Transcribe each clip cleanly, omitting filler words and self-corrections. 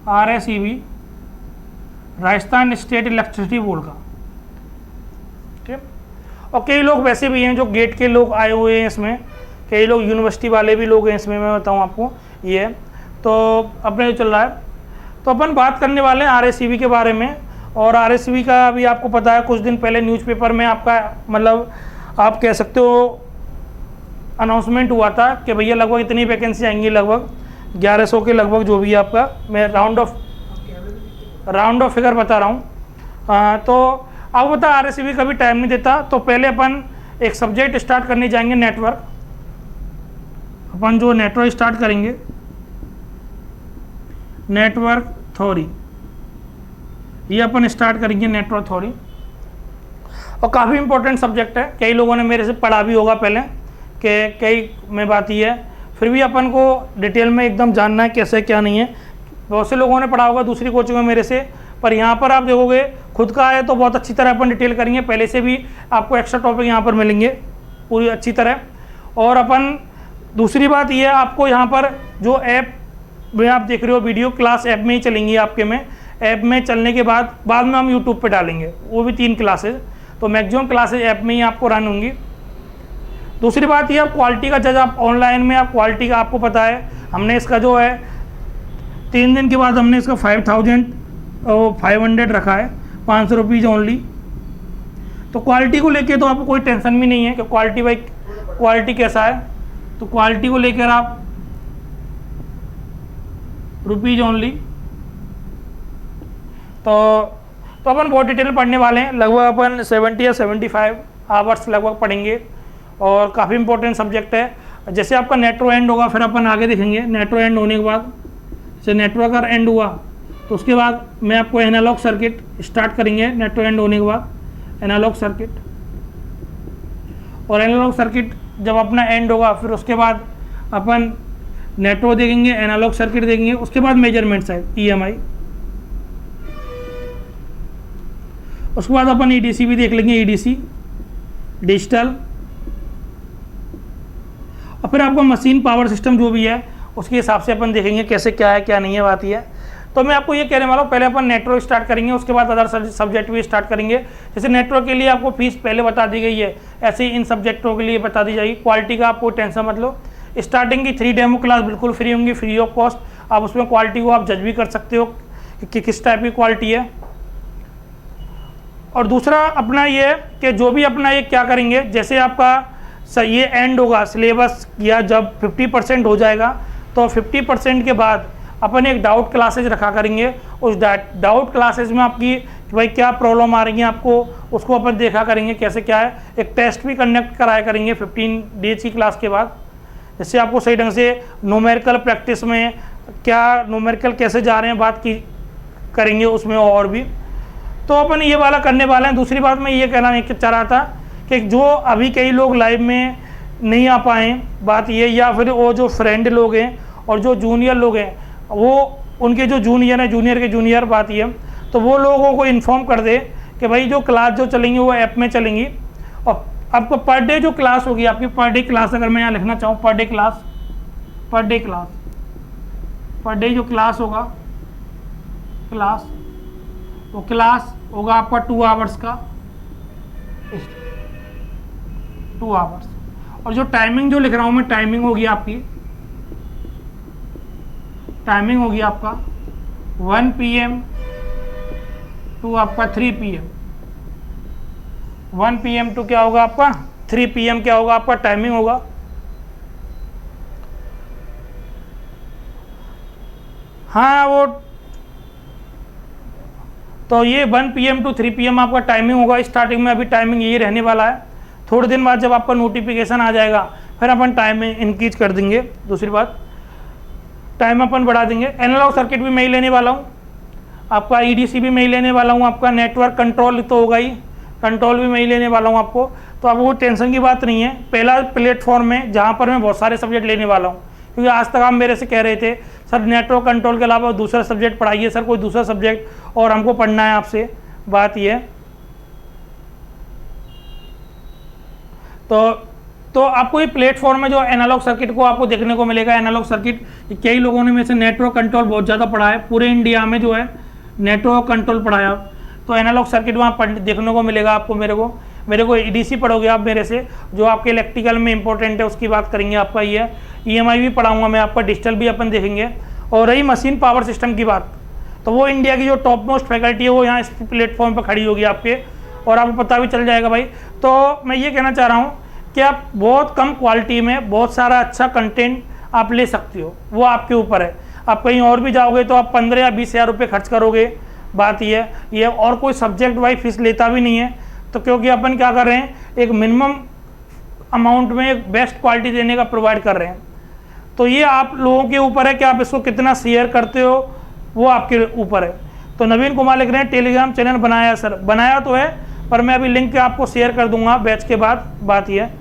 RSEB, Rajasthan state electricity board का। ठीक, और कई लोग वैसे भी हैं जो गेट के लोग आए हुए हैं इसमें, कई लोग यूनिवर्सिटी वाले भी लोग हैं इसमें, मैं बताऊं आपको ये। तो अपने जो चल रहा है, तो अपन बात करने वाले हैं RSEB के बारे में। और RSEB का अभी आपको पता है कुछ दिन पहले न्यूज़पेपर में आपका मतलब आप कह सकते हो अनाउंसमेंट हुआ था कि भैया लगभग इतनी वैकेंसी आएंगी, लगभग 1100 के लगभग, जो भी आपका, मैं राउंड ऑफ फिगर बता रहा हूँ। तो आपको पता RSEB कभी टाइम नहीं देता। तो पहले अपन एक सब्जेक्ट स्टार्ट करने जाएंगे, नेटवर्क। अपन जो नेटवर्क स्टार्ट करेंगे, नेटवर्क थ्योरी, ये अपन स्टार्ट करेंगे नेटवर्क थ्योरी। और काफ़ी इंपॉर्टेंट सब्जेक्ट है, कई लोगों ने मेरे से पढ़ा भी होगा पहले कि कई में बात ये है, फिर भी अपन को डिटेल में एकदम जानना है कैसे क्या नहीं है। बहुत से लोगों ने पढ़ा होगा दूसरी कोचिंग में मेरे से, पर यहाँ पर आप देखोगे खुद का है तो बहुत अच्छी तरह अपन डिटेल करेंगे। पहले से भी आपको एक्स्ट्रा टॉपिक यहाँ पर मिलेंगे पूरी अच्छी तरह। और अपन दूसरी बात ये है, आपको यहाँ पर जो ऐप में आप देख रहे हो वीडियो, क्लास ऐप में ही चलेंगी आपके में। ऐप में चलने के बाद में हम यूट्यूब पे डालेंगे, वो भी 3 क्लासेज। तो मैक्सिमम क्लासेज ऐप में ही आपको रन होंगी। दूसरी बात ये, आप क्वालिटी का जज, आप ऑनलाइन में आप क्वालिटी का, आपको पता है हमने इसका जो है 3 दिन के बाद हमने इसका 5500 रखा है, 500 रुपीज़ ओनली। तो क्वालिटी को लेके तो आपको कोई टेंशन भी नहीं है कि क्वालिटी भाई क्वालिटी कैसा है। तो क्वालिटी को लेकर आप रुपीज़ ओनली। तो अपन बहुत डिटेल पढ़ने वाले हैं, लगभग अपन 70 या 75 आवर्स लगभग पढ़ेंगे। और काफ़ी इंपॉर्टेंट सब्जेक्ट है। जैसे आपका नेटवर्क एंड होगा, फिर अपन आगे देखेंगे। नेटवर्क एंड होने के बाद, जैसे नेटवर्क का एंड हुआ तो उसके बाद मैं आपको एनालॉग सर्किट स्टार्ट करेंगे। नेटवर्क एंड होने के बाद एनालॉग सर्किट, और एनालॉग सर्किट जब अपना एंड होगा फिर उसके बाद अपन नेटवर्क देखेंगे, एनालॉग सर्किट देखेंगे। उसके बाद मेजरमेंट्स है, EMI। उसके बाद अपन EDC भी देख लेंगे, EDC डिजिटल। और फिर आपका मशीन पावर सिस्टम जो भी है उसके हिसाब से अपन देखेंगे कैसे क्या है क्या नहीं है, बात ही है। तो मैं आपको ये कहने वाला हूँ, पहले अपन नेटवर्क स्टार्ट करेंगे, उसके बाद अदर सब्जेक्ट भी स्टार्ट करेंगे। जैसे नेटवर्क के लिए आपको फीस पहले बता दी गई है, ऐसे ही इन सब्जेक्टों के लिए बता दी जाएगी। क्वालिटी का आपको टेंशन मत लो। स्टार्टिंग की 3 डेमो क्लास बिल्कुल फ्री होंगी, फ्री ऑफ कॉस्ट। आप उसमें क्वालिटी को आप जज भी कर सकते हो कि किस टाइप की क्वालिटी है। और दूसरा अपना ये है कि जो भी अपना ये क्या करेंगे, जैसे आपका ये एंड होगा सिलेबस, या जब 50% हो जाएगा तो 50% के बाद अपन एक डाउट क्लासेज रखा करेंगे। उस डाउट क्लासेज में आपकी भाई क्या प्रॉब्लम आ रही है आपको, उसको अपन देखा करेंगे कैसे क्या है। एक टेस्ट भी कंडक्ट कराया करेंगे 15 डेज की क्लास के बाद, जिससे आपको सही ढंग से न्यूमेरिकल प्रैक्टिस में क्या न्यूमेरिकल कैसे जा रहे हैं बात की करेंगे उसमें। और भी तो अपन ये वाला करने वाले हैं। दूसरी बात मैं ये कहना चाह रहा था कि जो अभी कई लोग लाइव में नहीं आ पाए, बात ये, या फिर वो जो फ्रेंड लोग हैं और जो जूनियर लोग हैं, वो उनके जो जूनियर हैं, जूनियर के जूनियर, बात ये, तो वो लोगों को इन्फॉर्म कर दे कि भाई जो क्लास जो चलेंगी वो ऐप में चलेंगी। और आपको पर डे जो क्लास होगी, आपकी पर डे क्लास, अगर मैं यहाँ लिखना चाहूँ per day class, per day जो क्लास होगा, वो क्लास होगा आपका 2 आवर्स का, 2 आवर्स। और जो टाइमिंग जो लिख रहा हूँ मैं, टाइमिंग होगी आपकी 1 PM टू आपका 3 PM। 1 PM टू क्या होगा आपका 3 PM क्या होगा आपका टाइमिंग होगा। हाँ वो तो ये 1 PM टू 3 PM आपका टाइमिंग होगा। स्टार्टिंग में अभी टाइमिंग यही रहने वाला है। थोड़े दिन बाद जब आपका नोटिफिकेशन आ जाएगा फिर अपन टाइम इंक्रीज कर देंगे। दूसरी बात टाइम अपन बढ़ा देंगे। एनालॉग सर्किट भी मैं ही लेने वाला हूँ, आपका EDC भी मैं ही लेने वाला हूँ, आपका नेटवर्क कंट्रोल तो होगा ही, कंट्रोल भी मैं ही लेने वाला हूँ आपको। तो आपको कोई टेंशन की बात नहीं है। पहला प्लेटफॉर्म है जहाँ पर मैं बहुत सारे सब्जेक्ट लेने वाला हूँ, क्योंकि आज तक आप मेरे से कह रहे थे सर नेटवर्क कंट्रोल के अलावा दूसरा सब्जेक्ट पढ़ाइए सर, कोई दूसरा सब्जेक्ट और हमको पढ़ना है आपसे। बात यह है तो तो आपको ये प्लेटफॉर्म में जो एनालॉग सर्किट को आपको देखने को मिलेगा। एनालॉग सर्किट कई लोगों ने में से नेटवर्क कंट्रोल बहुत ज़्यादा पढ़ा है, पूरे इंडिया में जो है नेटवर्क कंट्रोल पढ़ाया, तो एनालॉग सर्किट वहाँ देखने को मिलेगा आपको। मेरे को EDC पढ़ोगे आप मेरे से, जो आपके इलेक्ट्रिकल में इंपॉर्टेंट है उसकी बात करेंगे। आपका ये EMI भी पढ़ाऊँगा मैं आपका, डिजिटल भी अपन देखेंगे। और रही मशीन पावर सिस्टम की बात, तो वो इंडिया की जो टॉप मोस्ट फैकल्टी है वो यहाँ इस प्लेटफॉर्म पर खड़ी होगी आपके, और आपको पता भी चल जाएगा भाई। तो मैं ये कहना चाह रहा हूँ कि आप बहुत कम क्वालिटी में बहुत सारा अच्छा कंटेंट आप ले सकते हो, वो आपके ऊपर है। आप कहीं और भी जाओगे तो आप 15 या 20 हज़ार रुपये खर्च करोगे, बात ये और कोई सब्जेक्ट वाइज फीस लेता भी नहीं है। तो क्योंकि अपन क्या कर रहे हैं, एक मिनिमम अमाउंट में एक बेस्ट क्वालिटी देने का प्रोवाइड कर रहे हैं। तो ये आप लोगों के ऊपर है कि आप इसको कितना शेयर करते हो, वो आपके ऊपर है। तो नवीन कुमार लिख रहे हैं टेलीग्राम चैनल बनाया सर, बनाया तो है, पर मैं अभी लिंक आपको शेयर कर दूंगा बैच के बाद, बात यह है।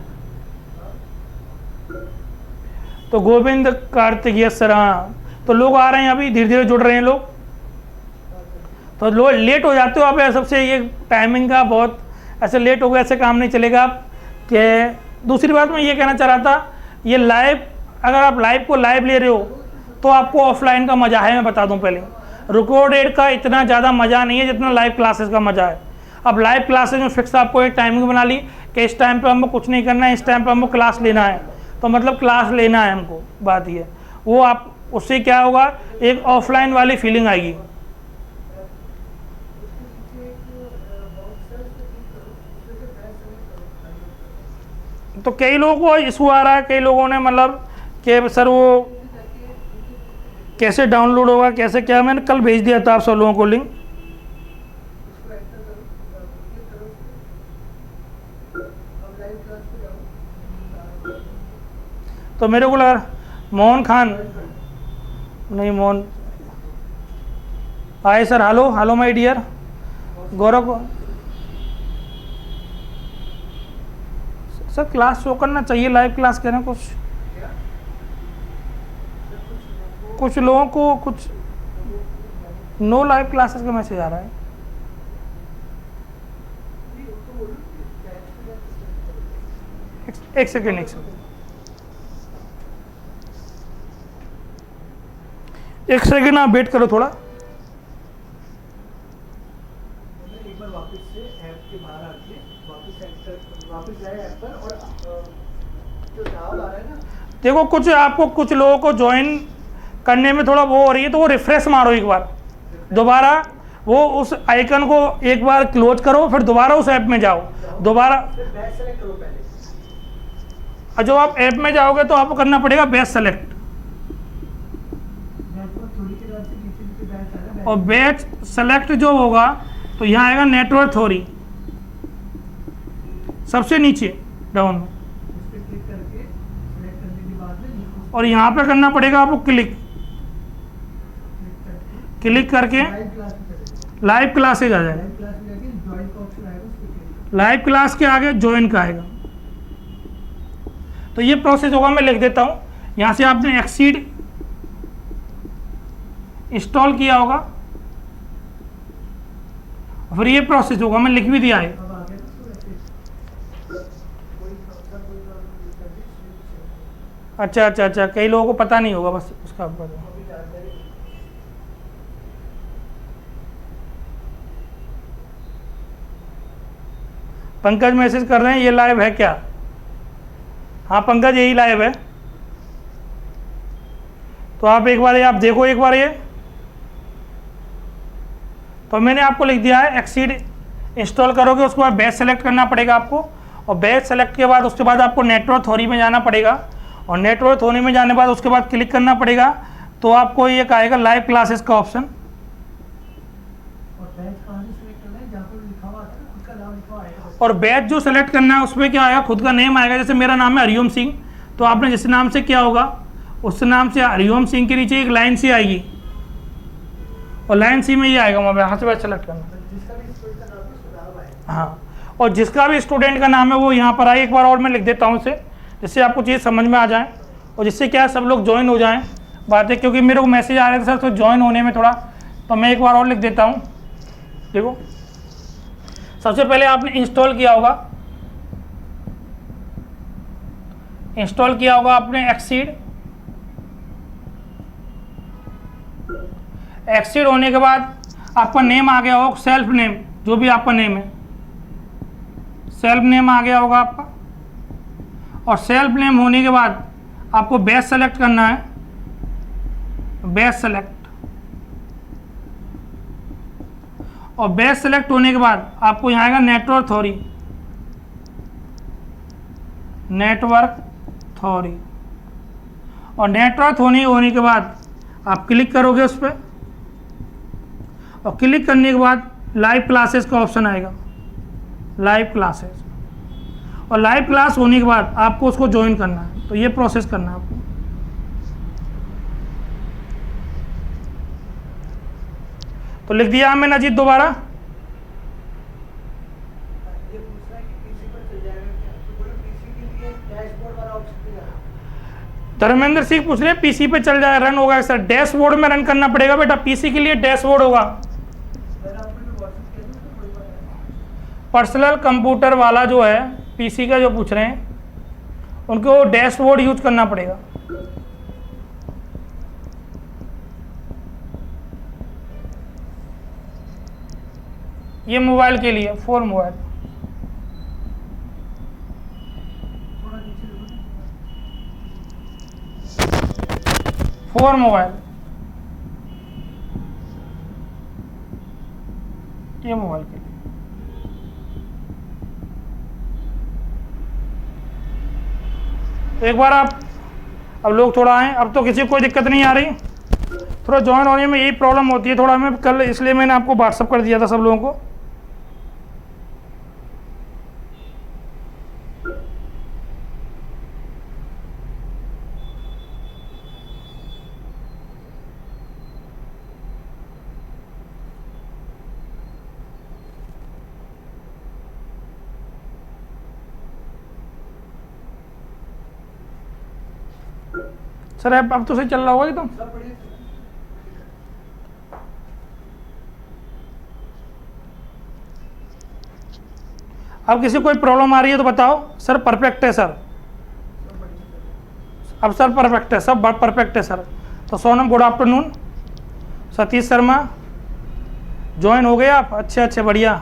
तो गोविंद कार्तिक, यस सर, हाँ। तो लोग आ रहे हैं अभी, धीरे धीरे जुड़ रहे हैं लोग, तो लोग लेट हो जाते हो आप। सबसे ये टाइमिंग का बहुत ऐसे लेट हो गया, ऐसे काम नहीं चलेगा आप कि। दूसरी बात मैं ये कहना चाह रहा था, ये लाइव, अगर आप लाइव को लाइव ले रहे हो तो आपको ऑफलाइन का मज़ा है, मैं बता दूं पहले। रिकॉर्डेड का इतना ज़्यादा मज़ा नहीं है जितना लाइव क्लासेस का मज़ा है। अब लाइव क्लासेस में फिक्स आपको एक टाइमिंग बना ली कि इस टाइम पे हमको कुछ नहीं करना है, इस टाइम पे हमको क्लास लेना है, तो मतलब क्लास लेना है हमको, बात ये। वो आप उससे क्या होगा, एक ऑफलाइन वाली फीलिंग आएगी। तो कई लोगों को इशू आ रहा है, कई लोगों ने मतलब कि सर वो कैसे डाउनलोड होगा, कैसे क्या, मैंने कल भेज दिया था आप सब लोगों को लिंक। तो मेरे को लगा मोहन खान, नहीं मोहन आए sir. Hello hello my dear Gaurav को सर क्लास शो करना चाहिए, लाइव क्लास करें। कुछ लोगों को कुछ नो लाइव क्लासेस का मैसेज आ रहा है। एक सेकेंड आप वेट करो थोड़ा। एक बार वापस से ऐप के बाहर आके वापस जाए ऐप पर, और जो सवाल आ रहा है ना, देखो कुछ लोगों को ज्वाइन करने में थोड़ा वो हो रही है, तो वो रिफ्रेश मारो एक बार, दोबारा वो उस आइकन को एक बार क्लोज करो, फिर दोबारा उस ऐप में जाओ, दोबारा बैच सेलेक्ट करो पहले। और जब आप ऐप में जाओगे तो आपको करना पड़ेगा बैच सेलेक्ट, और बैच सेलेक्ट जो होगा तो यहाँ आएगा नेटवर्क थ्योरी, सबसे नीचे डाउन में, और यहाँ पे करना पड़ेगा आपको क्लिक करके लाइव क्लासेज आ जाएगा। लाइव क्लास के आगे ज्वाइन का आएगा। तो ये प्रोसेस होगा, मैं लिख देता हूँ। यहाँ से आपने एक्सीड इंस्टॉल किया होगा, फिर ये प्रोसेस होगा, मैं लिख भी दिया है। अच्छा, कई लोगों को पता नहीं होगा, बस उसका पंकज मैसेज कर रहे हैं ये लाइव है क्या? हाँ पंकज यही लाइव है, तो आप एक बार ये आप देखो एक बार ये। तो मैंने आपको लिख दिया है एक्सीड इंस्टॉल करोगे, उसके बाद बैच सेलेक्ट करना पड़ेगा आपको, और बैच सेलेक्ट के बाद उसके बाद आपको नेटवर्क थ्योरी में जाना पड़ेगा, और नेटवर्क थ्योरी में जाने के बाद उसके बाद क्लिक करना पड़ेगा, तो आपको ये आएगा लाइव क्लासेस का ऑप्शन। और बैच जो सेलेक्ट करना है उसमें क्या आएगा, खुद का नेम आएगा। जैसे मेरा नाम है हरिओम सिंह, तो आपने जिस नाम से किया होगा उस नाम से हरिओम सिंह के नीचे एक लाइन सी आएगी, और लाइन सी में ये आएगा, वहाँ पे यहाँ से बैच सेलेक्ट करना। हाँ, और जिसका भी स्टूडेंट का नाम है वो यहाँ पर आए। एक बार और मैं लिख देता हूँ इसे, जिससे आपको चीज़ समझ में आ जाए, और जिससे क्या सब लोग ज्वाइन हो जाएँ बातें, क्योंकि मेरे को मैसेज आ रहे थे सर तो ज्वाइन होने में थोड़ा, तो मैं एक बार और लिख देता हूँ। देखो सबसे पहले आपने इंस्टॉल किया होगा, इंस्टॉल किया होगा आपने एक्सीड। एक्सीड होने के बाद आपका नेम आ गया होगा, सेल्फ नेम, जो भी आपका नेम है, सेल्फ नेम आ गया होगा आपका। और सेल्फ नेम होने के बाद आपको बेस सेलेक्ट करना है, बेस सेलेक्ट। और बेस सेलेक्ट होने के बाद आपको यहाँ आएगा नेटवर्क थ्योरी, नेटवर्क थ्योरी। और नेटवर्क होने के बाद आप क्लिक करोगे उस पर, और क्लिक करने के बाद लाइव क्लासेस का ऑप्शन आएगा, लाइव क्लासेस। और लाइव क्लास होने के बाद आपको उसको ज्वाइन करना है। तो ये प्रोसेस करना है आपको। तो लिख दिया हमने अजीत दोबारा। ये पूछ रहा है कि पीसी पर चल जाएगा क्या? तो बोलो पीसी के लिए डैशबोर्ड वाला ऑप्शन भी है। धर्मेंद्र सिंह पूछ रहे हैं पीसी पे चल जाए, रन होगा सर? डैशबोर्ड में रन करना पड़ेगा बेटा, पीसी के लिए डैशबोर्ड होगा। मैंने आपको जो व्हाट्सएप किया था तो कोई बात नहीं। पर्सनल कंप्यूटर वाला जो है, पीसी का जो पूछ रहे हैं, उनको डैशबोर्ड यूज करना पड़ेगा। ये मोबाइल के लिए, फॉर मोबाइल, थोड़ा नीचे देखो। फॉर मोबाइल, ये मोबाइल के लिए। तो एक बार आप, अब लोग थोड़ा आए, अब तो किसी को कोई दिक्कत नहीं आ रही। थोड़ा ज्वाइन होने में यही प्रॉब्लम होती है थोड़ा, मैं कल इसलिए मैंने आपको व्हाट्सअप कर दिया था सब लोगों को। सर अब तो सही चल रहा होगा एकदम। सब बढ़िया चल रहा है। अब किसी कोई प्रॉब्लम आ रही है तो बताओ। सर परफेक्ट है सर, सब बढ़िया चल रहा है। अब सर परफेक्ट है, सब परफेक्ट है सर। तो Sonam good afternoon. Satish Sharma join हो गए आप? अच्छे अच्छे, बढ़िया।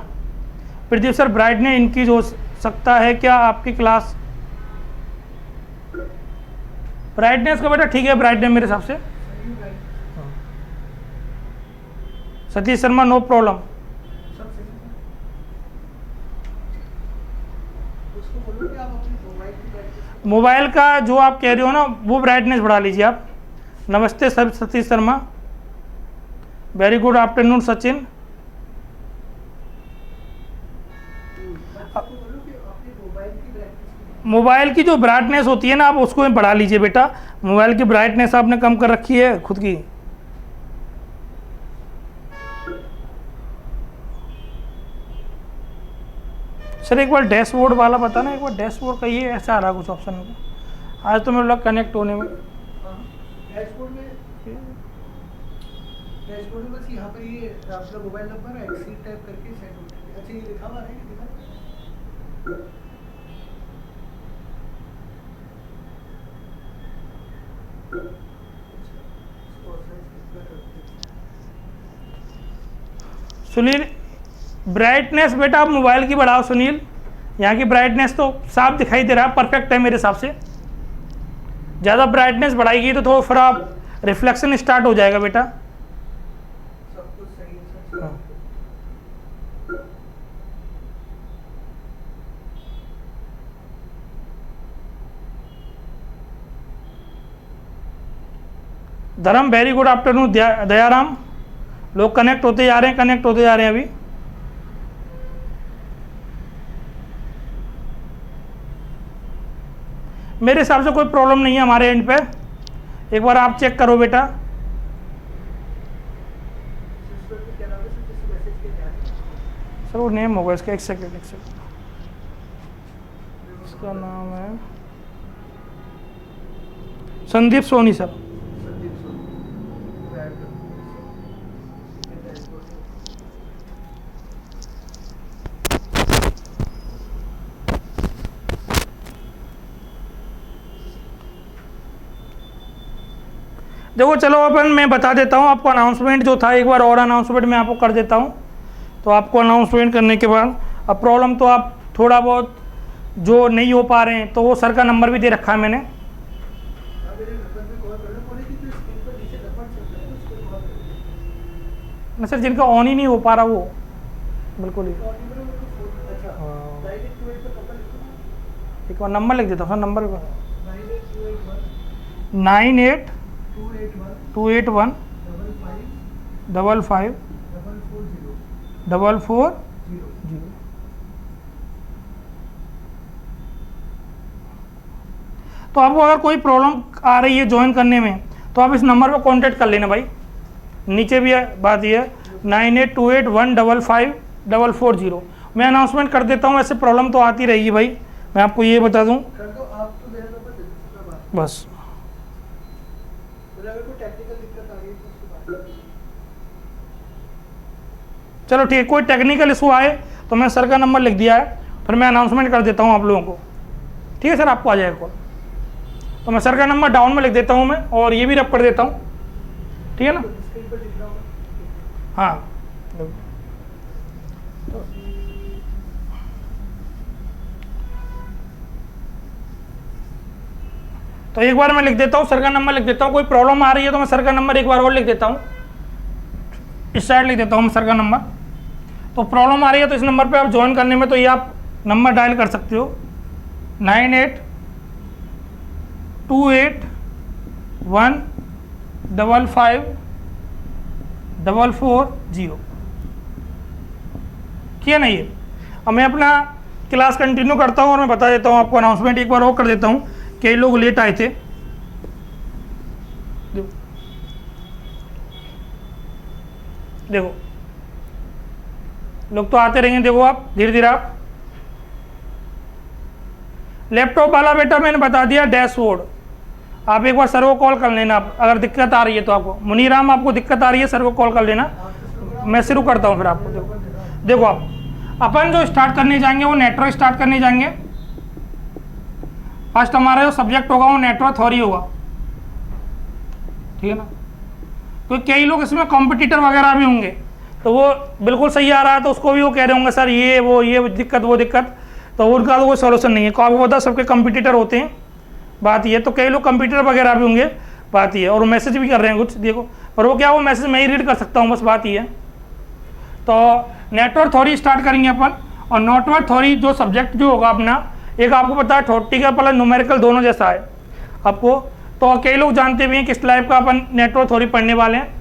प्रदीप सर ब्राइटनेस इंक्रीज हो सकता है क्या आपकी क्लास? ब्राइटनेस का बेटा ठीक है, ब्राइटनेस मेरे हिसाब से। सही है, सतीश शर्मा नो प्रॉब्लम। सब सही है। उसको बोलो कि आप अपनी मोबाइल की प्रैक्टिस मोबाइल का जो आप कह रहे हो ना, वो ब्राइटनेस बढ़ा लीजिए आप। नमस्ते sir Satish Sharma, very good afternoon Sachin. बच्चों को बोलो कि अपनी मोबाइल की प्रैक्टिस मोबाइल की जो ब्राइटनेस होती है ना, आप उसको बढ़ा लीजिए बेटा। मोबाइल की ब्राइटनेस आपने कम कर रखी है खुद की। सर एक बार डैशबोर्ड वाला बताना, एक बार डैशबोर्ड का ये ऐसा आ रहा कुछ ऑप्शन में। आज तो मेरे लग कनेक्ट होने में। डैशबोर्ड में बस यहाँ पर ये आपका मोबाइल नंबर एक्सीड टाइप करके सेंड होता है। अच्छा ये लिखा हुआ है कि दिखा? सुनील ब्राइटनेस बेटा आप मोबाइल की बढ़ाओ सुनील। यहाँ की ब्राइटनेस तो साफ दिखाई दे रहा है, परफेक्ट है मेरे हिसाब से। ज़्यादा ब्राइटनेस बढ़ाएगी तो फिर आप रिफ्लेक्शन स्टार्ट हो जाएगा बेटा। सब कुछ सही है सर। हाँ। धर्म वेरी गुड आफ्टरनून। दयाराम, लोग कनेक्ट होते जा रहे हैं, कनेक्ट होते जा रहे हैं अभी। मेरे हिसाब से कोई प्रॉब्लम नहीं है हमारे एंड पे। एक बार आप चेक करो बेटा। सिस्टर को क्या नाम है सर, जिससे मैसेज किया जा रहा है? सर वो नेम होगा इसका, एक सेकेंड इसका नाम है संदीप सोनी सर। संदीप सोनी। मैं ऐड कर दूंगा। ये डैशबोर्ड है। देखो चलो अपन मैं बता देता हूँ आपको, अनाउंसमेंट जो था एक बार और अनाउंसमेंट मैं आपको कर देता हूँ। तो आपको अनाउंसमेंट करने के बाद अब प्रॉब्लम तो आप थोड़ा बहुत जो नहीं हो पा रहे हैं तो वो सर का नंबर भी दे रखा है मैंने। ना सर, जिनका ऑन ही नहीं हो पा रहा वो बिल्कुल ही। एक बार नंबर लिख देता हूँ सर, नंबर 98 281 55 440। तो आपको अगर कोई प्रॉब्लम आ रही है ज्वाइन करने में तो आप इस नंबर पर कांटेक्ट कर लेना भाई। नीचे भी है, बात ये है 9828155440। मैं अनाउंसमेंट कर देता हूँ, ऐसे प्रॉब्लम तो आती रहेगी भाई, मैं आपको ये बता दूँ बस। चलो ठीक, कोई टेक्निकल इशू आए तो मैं सर का नंबर लिख दिया है, फिर मैं अनाउंसमेंट कर देता हूँ आप लोगों को। ठीक है सर, आपको आ जाएगा कॉल। तो मैं सर का नंबर डाउन में लिख देता हूँ मैं, और ये भी रब कर देता हूँ, ठीक है ना। हाँ तो एक बार मैं लिख देता हूँ, सर का नंबर लिख देता हूँ। कोई प्रॉब्लम आ रही है तो मैं सर का नंबर एक बार और लिख देता हूँ, इस साइड लिख देता हूँ मैं सर का नंबर। तो प्रॉब्लम आ रही है तो इस नंबर पे आप ज्वाइन करने में तो ये आप नंबर डायल कर सकते हो 9828155440। ठीक है ना। ये अब मैं अपना क्लास कंटिन्यू करता हूँ और मैं बता देता हूँ आपको, अनाउंसमेंट एक बार और कर देता हूँ। कई लोग लेट आए थे, देखो लोग तो आते रहेंगे, देखो आप धीरे धीरे। आप लैपटॉप वाला बेटा मैंने बता दिया डैशबोर्ड, आप एक बार सर को कॉल कर लेना अगर दिक्कत आ रही है तो। आपको मुनीराम आपको दिक्कत आ रही है, सर को कॉल कर लेना, मैं शुरू करता हूँ फिर आपको। देखो आप अपन जो स्टार्ट करने जाएंगे वो नेटवर्क स्टार्ट करने जाएंगे। फर्स्ट हमारा जो सब्जेक्ट होगा वो नेटवर्क थ्योरी होगा, ठीक है ना। तो कई लोग इसमें कॉम्पिटिटर वगैरह भी होंगे, तो वो बिल्कुल सही आ रहा है तो उसको भी वो कह रहे होंगे सर ये दिक्कत वो दिक्कत, तो उनका तो कोई सोल्यूशन नहीं है। को आपको पता सबके कंप्यूटर होते हैं, बात ये। तो कई लोग कंप्यूटर वगैरह भी होंगे, बात ये। और मैसेज भी कर रहे हैं कुछ, देखो, पर वो क्या, वो मैसेज मैं ही रीड कर सकता हूँ, बस बात ये है। तो नेटवर्क थ्योरी स्टार्ट करेंगे अपन। और नेटवर्क थ्योरी जो सब्जेक्ट जो होगा अपना, एक आपको पता है थ्योरेटिकल प्लस न्यूमेरिकल दोनों जैसा है आपको। तो कई लोग जानते भी हैं किस टाइप का अपन नेटवर्क थ्योरी पढ़ने वाले हैं।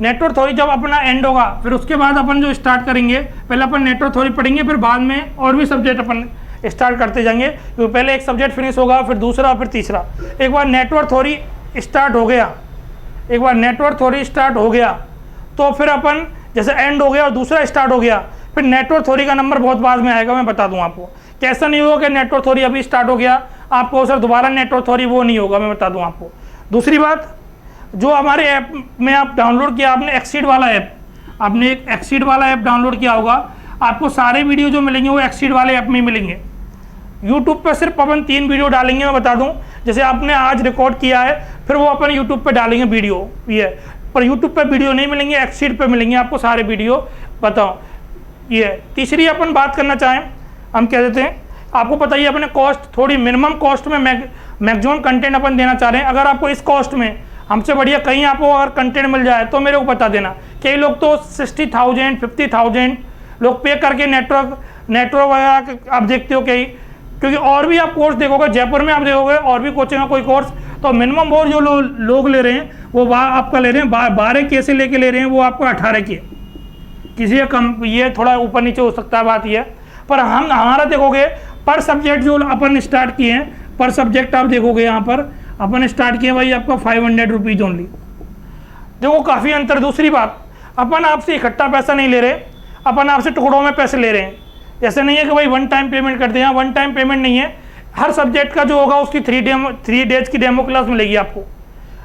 नेटवर्क थ्योरी जब अपना एंड होगा फिर उसके बाद अपन जो स्टार्ट करेंगे, पहले अपन नेटवर्क थ्योरी पढ़ेंगे, फिर बाद में और भी सब्जेक्ट अपन स्टार्ट करते जाएंगे, क्योंकि पहले एक सब्जेक्ट फिनिश होगा, फिर दूसरा, फिर तीसरा। एक बार नेटवर्क थ्योरी स्टार्ट हो गया, एक बार नेटवर्क थ्योरी स्टार्ट हो गया तो फिर अपन जैसे एंड हो गया और दूसरा स्टार्ट हो गया, फिर नेटवर्क थ्योरी का नंबर बहुत बाद में आएगा, मैं बता दूं आपको। कैसा नहीं होगा कि नेटवर्क थ्योरी अभी स्टार्ट हो गया आपको सर दोबारा नेटवर्क थ्योरी, वो नहीं होगा, मैं बता दूं आपको। दूसरी बात, जो हमारे ऐप में आप डाउनलोड किया आपने एक्सीड वाला ऐप, आपने एक एक्सीड वाला ऐप डाउनलोड किया होगा, आपको सारे वीडियो जो मिलेंगे वो एक्सीड वाले ऐप में मिलेंगे। यूट्यूब पर सिर्फ अपन 3 वीडियो डालेंगे, मैं बता दूं। जैसे आपने आज रिकॉर्ड किया है, फिर वो अपन यूट्यूब पे डालेंगे वीडियो, ये। पर यूट्यूब पे वीडियो नहीं मिलेंगे, एक्सीड पे मिलेंगे आपको सारे वीडियो, बताओ ये। तीसरी अपन बात करना चाहें, हम कह देते हैं, आपको पता ही अपने कॉस्ट थोड़ी मिनिमम कॉस्ट में मैक्सिमम कंटेंट अपन देना चाह रहे हैं। अगर आपको इस कॉस्ट में हमसे बढ़िया कहीं आपको अगर कंटेंट मिल जाए तो मेरे को बता देना। कई लोग तो 60,000 50,000 लोग पे करके नेटवर्क वगैरह आप देखते हो कई, क्योंकि और भी आप कोर्स देखोगे, जयपुर में आप देखोगे और भी कोचिंग है कोई कोर्स, तो मिनिमम वो जो लोग ले रहे हैं वो आपका ले रहे हैं 12 के से लेके ले रहे हैं, वो आपको 18 के, किसी का कम, ये थोड़ा ऊपर नीचे हो सकता है, बात ये। पर हम हमारा देखोगे पर सब्जेक्ट जो अपन स्टार्ट किए हैं, पर सब्जेक्ट आप देखोगे यहाँ पर अपन स्टार्ट किए भाई आपका 500 रुपीज़ ओनली। देखो काफ़ी अंतर। दूसरी बात, अपन आपसे इकट्ठा पैसा नहीं ले रहे, अपन आपसे टुकड़ों में पैसे ले रहे हैं। जैसे नहीं है कि भाई 1 टाइम पेमेंट करते हैं, 1 टाइम पेमेंट नहीं है। हर सब्जेक्ट का जो होगा उसकी 3 डेज की डेमो क्लास मिलेगी आपको।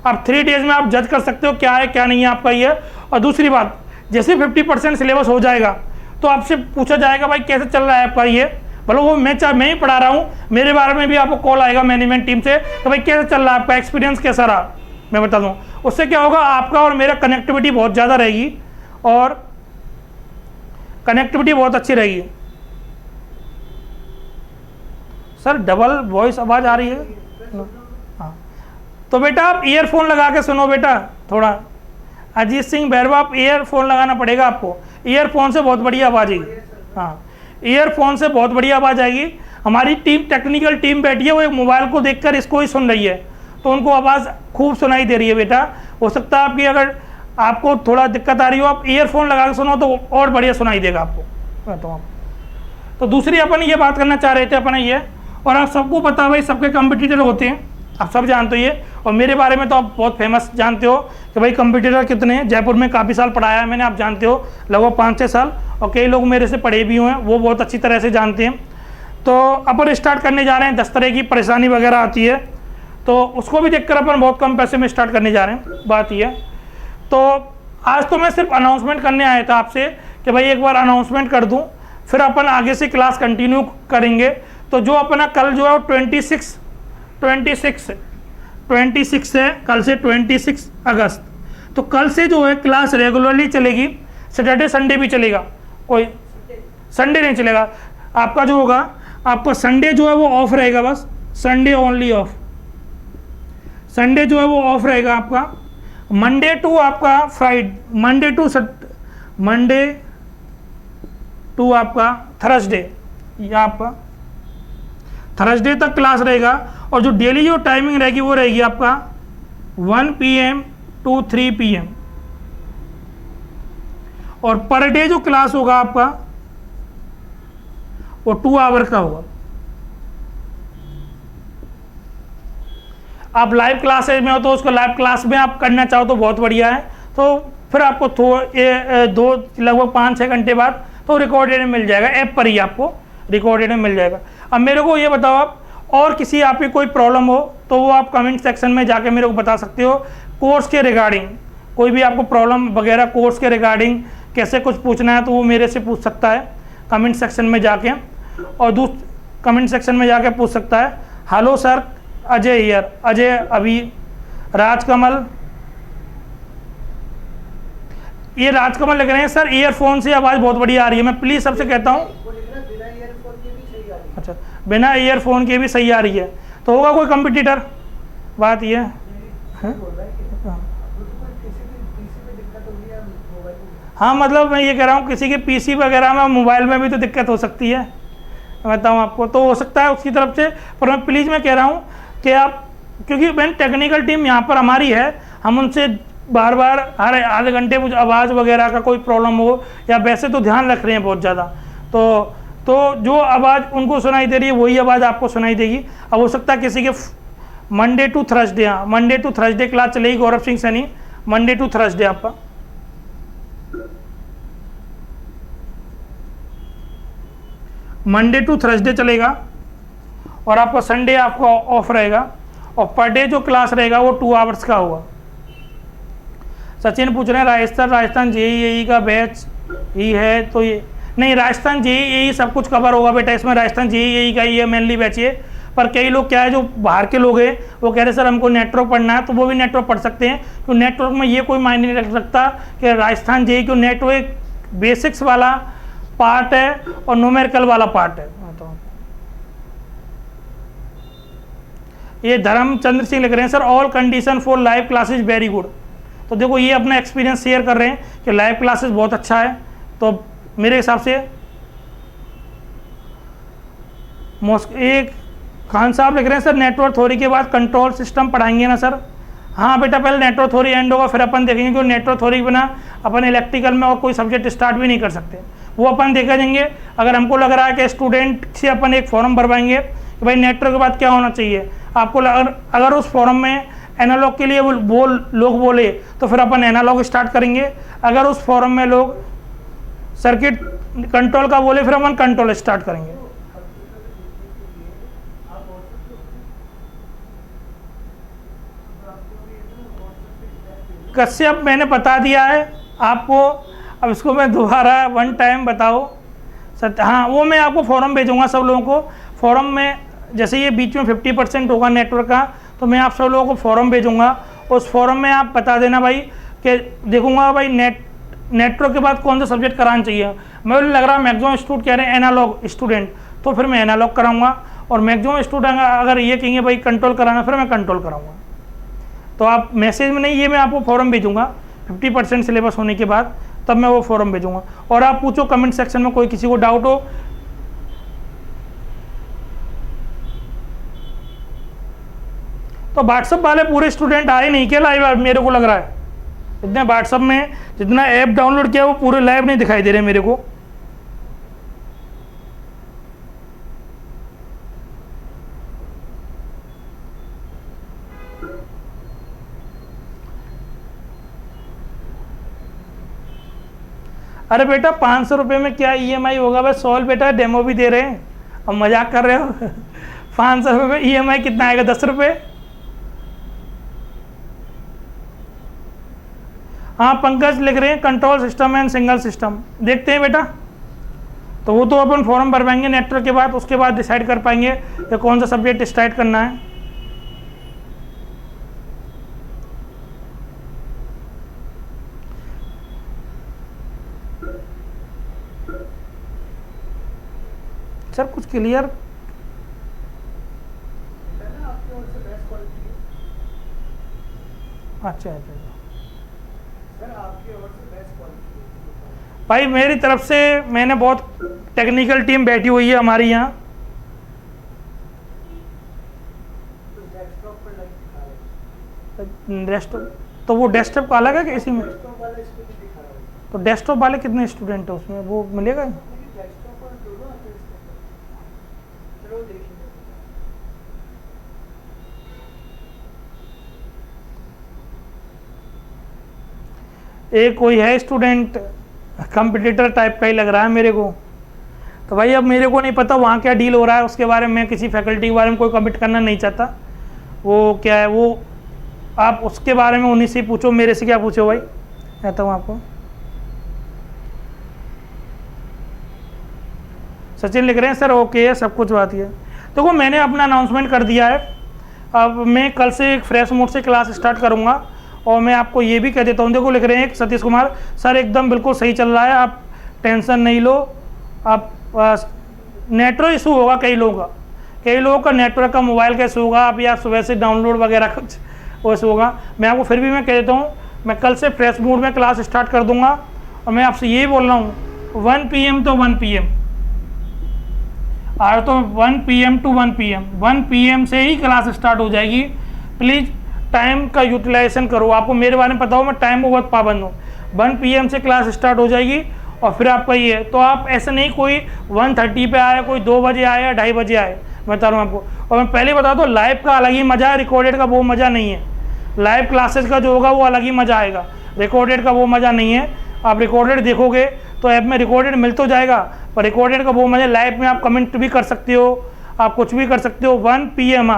आप 3 डेज में आप जज कर सकते हो क्या है क्या नहीं है आपका ये। और दूसरी बात, जैसे 50% सिलेबस हो जाएगा तो आपसे पूछा जाएगा भाई कैसे चल रहा है आपका ये, बोलो वो मैं ही पढ़ा रहा हूँ, मेरे बारे में भी आपको कॉल आएगा मैनेजमेंट टीम से, तो भाई कैसे चल रहा है आपका, एक्सपीरियंस कैसा रहा। मैं बता दूँ। उससे क्या होगा, आपका और मेरा कनेक्टिविटी बहुत ज़्यादा रहेगी और कनेक्टिविटी बहुत अच्छी रहेगी। सर डबल वॉइस आवाज़ आ रही है। हाँ, तो बेटा आप ईयरफोन लगा के सुनो बेटा थोड़ा। अजीत सिंह बैरवा, आप ईयरफोन लगाना पड़ेगा आपको। ईयरफोन से बहुत बढ़िया आवाज़ आएगी। हाँ, ईयरफोन से बहुत बढ़िया आवाज़ आएगी। हमारी टीम, टेक्निकल टीम बैठी है, वो एक मोबाइल को देखकर इसको ही सुन रही है, तो उनको आवाज़ खूब सुनाई दे रही है बेटा। हो सकता है आपकी, अगर आपको थोड़ा दिक्कत आ रही हो, आप ईयरफोन लगा के सुनो तो और बढ़िया सुनाई देगा आपको। तो दूसरी अपन ये बात करना चाह रहे थे अपन ये, और आप सबको पता है भाई, सबके कंपटीटर होते हैं, आप सब जानते हो ये। और मेरे बारे में तो आप बहुत फेमस जानते हो कि भाई कंपटीटर कितने हैं। जयपुर में काफ़ी साल पढ़ाया है मैंने, आप जानते हो, लगभग 5-6 साल, और कई लोग मेरे से पढ़े भी हुए हैं, वो बहुत अच्छी तरह से जानते हैं। तो अपन स्टार्ट करने जा रहे हैं। 10 तरह की परेशानी वगैरह आती है, तो उसको भी देखकर अपन बहुत कम पैसे में स्टार्ट करने जा रहे हैं। बात ये, तो आज तो मैं सिर्फ अनाउंसमेंट करने आया था आपसे कि भाई एक बार अनाउंसमेंट कर दूं, फिर अपन आगे से क्लास कंटिन्यू करेंगे। तो जो अपना कल जो है 26 है, कल से 26 अगस्त, तो कल से जो है क्लास रेगुलरली चलेगी। सैटरडे संडे भी चलेगा, कोई संडे नहीं चलेगा। आपका जो होगा, आपका संडे जो है वो ऑफ रहेगा, बस संडे ओनली ऑफ। संडे जो है वो ऑफ रहेगा आपका। मंडे टू आपका फ्राइडे, मंडे टू आपका थर्सडे, या आपका थर्सडे तक क्लास रहेगा। और जो डेली जो टाइमिंग रहेगी वो रहेगी आपका 1 PM to 3 PM। और पर डे जो क्लास होगा आपका वो 2 आवर का होगा। आप लाइव क्लासेज में हो तो उसको लाइव क्लास में आप करना चाहो तो बहुत बढ़िया है। तो फिर आपको दो लगभग 5-6 घंटे बाद तो रिकॉर्डेड में मिल जाएगा, ऐप पर ही आपको रिकॉर्डेड में मिल जाएगा। अब मेरे को ये बताओ आप, और किसी आपकी कोई प्रॉब्लम हो तो वो आप कमेंट सेक्शन में जाके मेरे को बता सकते हो। कोर्स के रिगार्डिंग कोई भी आपको प्रॉब्लम वगैरह, कोर्स के रिगार्डिंग कैसे कुछ पूछना है तो वो मेरे से पूछ सकता है कमेंट सेक्शन में जाके। और कमेंट सेक्शन में जाके पूछ सकता है, hello sir Ajay here, Ajay अभी, राजकमल, ये राजकमल लिख रहे हैं सर ईयरफोन से आवाज़ बहुत बढ़िया आ रही है। मैं प्लीज़ सबसे कहता हूँ, अच्छा बिना ईयरफोन के भी सही आ रही है, तो होगा कोई कंपटीटर। बात ये है, हाँ मतलब मैं ये कह रहा हूँ किसी के पीसी वगैरह में, मोबाइल में भी तो दिक्कत हो सकती है, बताऊँ आपको। तो हो सकता है उसकी तरफ से, पर मैं प्लीज़ मैं कह रहा हूँ कि आप, क्योंकि मैंने टेक्निकल टीम यहाँ पर हमारी है, हम उनसे बार बार हर आधे घंटे मुझे आवाज़ वगैरह का कोई प्रॉब्लम हो या वैसे तो ध्यान रख रहे हैं बहुत ज़्यादा। तो जो आवाज़ उनको सुनाई दे रही है वही आवाज़ आपको सुनाई देगी। अब हो सकता है किसी के मंडे टू थर्सडे, हाँ मंडे टू थर्सडे क्लास चलेगी Gaurav Singh Saini, Monday to Thursday आपका। मंडे टू थर्सडे चलेगा और आपका संडे आपका ऑफ रहेगा। और पर डे जो क्लास रहेगा वो 2 आवर्स का होगा। सचिन पूछ रहे हैं राजस्थान JEE का बैच ही है, तो ये नहीं, राजस्थान JEE सब कुछ कवर होगा बेटा इसमें। राजस्थान JEE का ये मेनली बैच है। पर कई लोग क्या है, जो बाहर के लोग हैं वो कह रहे सर हमको नेटवर्क पढ़ना है, तो वो भी नेटवर्क पढ़ सकते हैं। तो नेटवर्क में ये कोई मायने नहीं रखता कि राजस्थान JEE को नेटवर्क बेसिक्स वाला पार्ट है और न्यूमेरिकल वाला पार्ट है। तो ये धर्मचंद्र सिंह लिख रहे हैं sir all condition for live classes very good. तो देखो ये अपना एक्सपीरियंस शेयर कर रहे हैं कि लाइव क्लासेस बहुत अच्छा है। तो मेरे हिसाब से एक खान साहब लिख रहे हैं सर नेटवर्क थ्योरी के बाद कंट्रोल सिस्टम पढ़ाएंगे ना सर। हाँ बेटा पहले नेटवर्क थ्योरी एंड होगा, फिर अपन देखेंगे, क्योंकि नेटवर्क थ्योरी के बिना अपन इलेक्ट्रिकल में और कोई सब्जेक्ट स्टार्ट भी नहीं कर सकते, वो अपन देखा जाएंगे। अगर हमको लग रहा है कि स्टूडेंट से अपन एक फॉर्म भरवाएंगे कि भाई नेटवर्क के बाद क्या होना चाहिए, आपको अगर उस फॉर्म में एनालॉग के लिए वो लोग बोले तो फिर अपन एनालॉग स्टार्ट करेंगे। अगर उस फॉर्म में लोग सर्किट कंट्रोल का बोले फिर अपन कंट्रोल स्टार्ट करेंगे। कश्यप मैंने बता दिया है आपको, अब इसको मैं दोबारा 1 टाइम बताओ सत्य। हाँ वो मैं आपको फॉर्म भेजूंगा सब लोगों को। फॉर्म में जैसे ये बीच में 50% होगा नेटवर्क का, तो मैं आप सब लोगों को फॉर्म भेजूंगा उस फॉरम में आप बता देना भाई कि देखूंगा भाई नेटवर्क के बाद कौन सा सब्जेक्ट कराना चाहिए। मुझे लग रहा है मैक्सिमम स्टूडेंट कह रहे हैं एनालॉग स्टूडेंट, तो फिर मैं एनालॉग कराऊंगा, और मैक्सिमम स्टूडेंट अगर ये कहेंगे भाई कंट्रोल कराना, फिर मैं कंट्रोल कराऊंगा। तो आप मैसेज में नहीं, ये मैं आपको फॉरम भेजूंगा 50% सिलेबस होने के बाद, तब मैं वो फॉरम भेजूंगा। और आप पूछो कमेंट सेक्शन में, कोई किसी को डाउट हो। तो व्हाट्सअप वाले पूरे स्टूडेंट आए नहीं क्या लाइव? मेरे को लग रहा है इतने व्हाट्सअप में जितना ऐप डाउनलोड किया वो पूरे लाइव नहीं दिखाई दे रहे मेरे को। अरे बेटा 500 रुपये में क्या EMI होगा? बस सॉल्व बेटा, डेमो भी दे रहे हैं, अब मजाक कर रहे हो। 500 रुपये में EMI कितना आएगा? 10 रुपये। हाँ पंकज लिख रहे हैं control system and single system, देखते हैं बेटा। तो वो तो अपन फॉर्म भर पाएंगे नेटवर्क के बाद, उसके बाद डिसाइड कर पाएंगे कि कौन सा सब्जेक्ट स्टार्ट करना है। सर कुछ क्लियर। आपकी ओर से बेस्ट क्वालिटी अच्छा अच्छा सर, आपकी ओर से बेस्ट क्वालिटी भाई, मेरी तरफ से मैंने बहुत टेक्निकल टीम बैठी हुई है हमारी यहाँ। तो डेस्कटॉप पर लाइक दिखा रहे हैं, डेस्कटॉप तो वो डेस्कटॉप का अलग है कि इसी में? डेस्कटॉप वाला इस पे भी दिखा रहा है, तो डेस्कटॉप वाले कितने स्टूडेंट है उसमें, वो मिलेगा? लेकिन डेस्कटॉप पर दोनों आते हैं इसके ऊपर। चलो देखेंगे। एक कोई है स्टूडेंट कंपटीटर टाइप का ही लग रहा है मेरे को। तो भाई अब मेरे को नहीं पता वहाँ क्या डील हो रहा है, उसके बारे में किसी फैकल्टी के बारे में कोई कमिट करना नहीं चाहता। वो क्या है, वो आप उसके बारे में उन्हीं से पूछो, मेरे से क्या पूछो भाई, कहता हूँ आपको। सचिन लिख रहे हैं सर ओके है सब कुछ, बात है। देखो मैंने अपना अनाउंसमेंट कर दिया है, अब मैं कल से एक फ्रेश मोड से क्लास स्टार्ट करूँगा। और मैं आपको ये भी कह देता हूँ, देखो लिख रहे हैं सतीश कुमार सर एकदम बिल्कुल सही चल रहा है, आप टेंशन नहीं लो। आप नेटवर्क इशू होगा कई लोगों का नेटवर्क का, मोबाइल का इशू होगा, आप या सुबह से डाउनलोड वगैरह कुछ वो इशू होगा। मैं आपको फिर भी मैं कह देता हूँ, मैं कल से फ्रेश मोड में क्लास स्टार्ट कर दूँगा। और मैं आपसे यही बोल रहा हूँ 1 PM तो 1 PM, आज तो 1 PM to 1 PM, 1 PM से ही क्लास स्टार्ट हो जाएगी। प्लीज़ टाइम का यूटिलाइजेशन करो। आपको मेरे बारे में पता हो, मैं टाइम को बहुत पाबंद हूँ। 1 PM से क्लास स्टार्ट हो जाएगी, और फिर आपका ये है, तो आप ऐसे नहीं कोई 1:30 पे आए, कोई 2 बजे आए या 2:30 बजे आए, मैं बता रहा हूँ आपको। और मैं पहले बता दूँ, लाइव का अलग ही मज़ा है, रिकॉर्डेड का वो मज़ा नहीं है। लाइव क्लासेस का जो होगा वो अलग ही मज़ा आएगा, रिकॉर्डेड का वो मज़ा नहीं है। आप रिकॉर्डेड देखोगे तो ऐप में रिकॉर्डेड मिल तो जाएगा, पर रिकॉर्डेड का वो मज़ा, लाइव में आप कमेंट भी कर सकते हो, आप कुछ भी कर सकते हो। 1 PM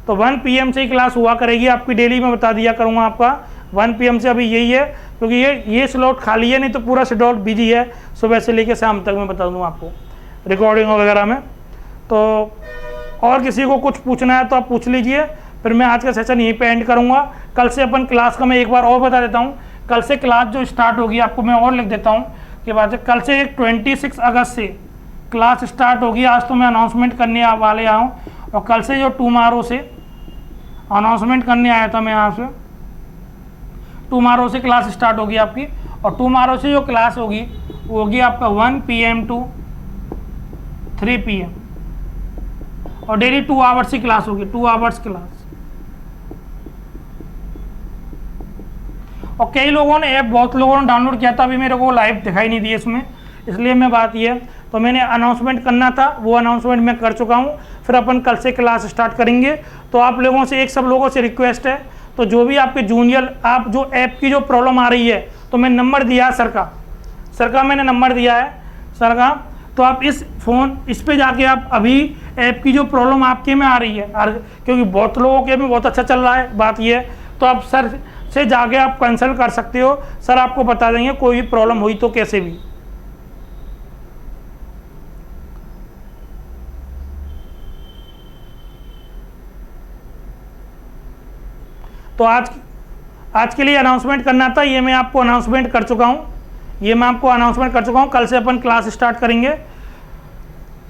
तो 1 PM से ही क्लास हुआ करेगी आपकी, डेली मैं बता दिया करूँगा आपका। 1 PM से अभी यही है, क्योंकि ये स्लॉट खाली है, नहीं तो पूरा शेड्यूल बिजी है सुबह से लेकर शाम तक, मैं बता दूँ आपको रिकॉर्डिंग वगैरह में। तो और किसी को कुछ पूछना है तो आप पूछ लीजिए, फिर मैं आज का सेशन यहीं पे एंड करूँगा। कल से अपन क्लास का मैं एक बार और बता देता हूँ, कल से क्लास जो स्टार्ट होगी आपको मैं और लिख देता हूँ कि बात है, कल से 26 अगस्त से क्लास स्टार्ट होगी। आज तो मैं अनाउंसमेंट करने वाले आया हूँ, और कल से जो टुमारो से अनाउंसमेंट करने आया था मैं यहाँ से, टुमारो से क्लास स्टार्ट होगी आपकी। और टुमारो से जो क्लास होगी वो होगी आपका 1 PM to 3 PM, और डेली 2 आवर्स की क्लास होगी, 2 आवर्स क्लास। और कई लोगों ने ऐप, बहुत लोगों ने डाउनलोड किया था, अभी मेरे को लाइव दिखाई नहीं दी इसमें, इसलिए मैं बात ये, तो मैंने अनाउंसमेंट करना था, वो अनाउंसमेंट मैं कर चुका हूँ। फिर अपन कल से क्लास स्टार्ट करेंगे। तो आप लोगों से सब लोगों से रिक्वेस्ट है, तो जो भी आपके जूनियर, आप जो ऐप की जो प्रॉब्लम आ रही है, तो मैं नंबर दिया है सर का मैंने नंबर दिया है सर का, तो आप इस पे जाके आप अभी ऐप की जो प्रॉब्लम आपके में आ रही है, क्योंकि बहुत लोगों के में बहुत अच्छा चल रहा है, बात ये है, तो आप सर से जाके आप कंसल्ट कर सकते हो, सर आपको बता देंगे कोई भी प्रॉब्लम हुई तो कैसे भी। तो आज के लिए अनाउंसमेंट करना था, ये मैं आपको अनाउंसमेंट कर चुका हूँ, कल से अपन क्लास स्टार्ट करेंगे।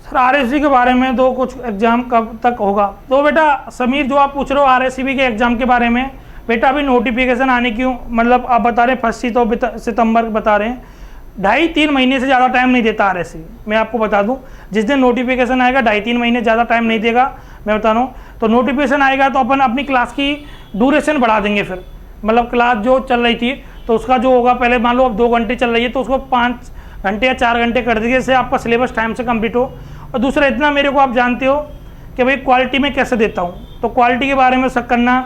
सर RSC के बारे में दो कुछ एग्ज़ाम कब तक होगा, तो बेटा समीर जो आप पूछ रहे हो RSCB के एग्ज़ाम के बारे में, बेटा अभी नोटिफिकेशन आने की मतलब आप बता रहे हैं 1 सितंबर बता रहे हैं, 2.5-3 महीने से ज़्यादा टाइम नहीं देता RSC। मैं आपको बता दूं जिस दिन नोटिफिकेशन आएगा 2.5-3 महीने ज़्यादा टाइम नहीं देगा, मैं बता रहा हूँ। तो नोटिफिकेशन आएगा तो अपन अपनी क्लास की ड्यूरेशन बढ़ा देंगे, फिर मतलब क्लास जो चल रही थी तो उसका जो होगा, पहले मान लो अब 2 घंटे चल रही है तो उसको 5 घंटे या 4 घंटे कर देंगे, इससे आपका सिलेबस टाइम से कंप्लीट हो। और दूसरा इतना मेरे को आप जानते हो कि भाई क्वालिटी में कैसे देता हूँ, तो क्वालिटी के बारे में शक करना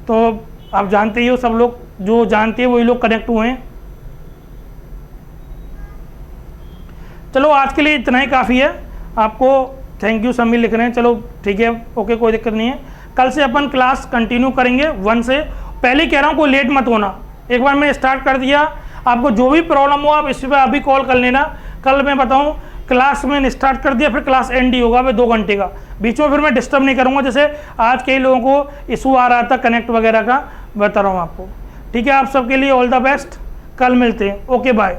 तो आप जानते ही हो, सब लोग जो जानते हैं वही लोग कनेक्ट हुए हैं। चलो आज के लिए इतना ही काफ़ी है, आपको थैंक यू समीर लिख रहे हैं, चलो ठीक है ओके कोई दिक्कत नहीं है। कल से अपन क्लास कंटिन्यू करेंगे 1 से, पहले कह रहा हूँ कोई लेट मत होना, एक बार मैंने स्टार्ट कर दिया, आपको जो भी प्रॉब्लम हो आप इस पर अभी कॉल कर लेना। कल मैं बताऊँ क्लास मैंने स्टार्ट कर दिया, फिर क्लास एंड ही होगा भाई 2 घंटे का, बीच में फिर मैं डिस्टर्ब नहीं करूँगा, जैसे आज कई लोगों को इशू आ रहा था कनेक्ट वगैरह का, बता रहा हूँ आपको। ठीक है, आप सबके लिए ऑल द बेस्ट, कल मिलते हैं, ओके बाय।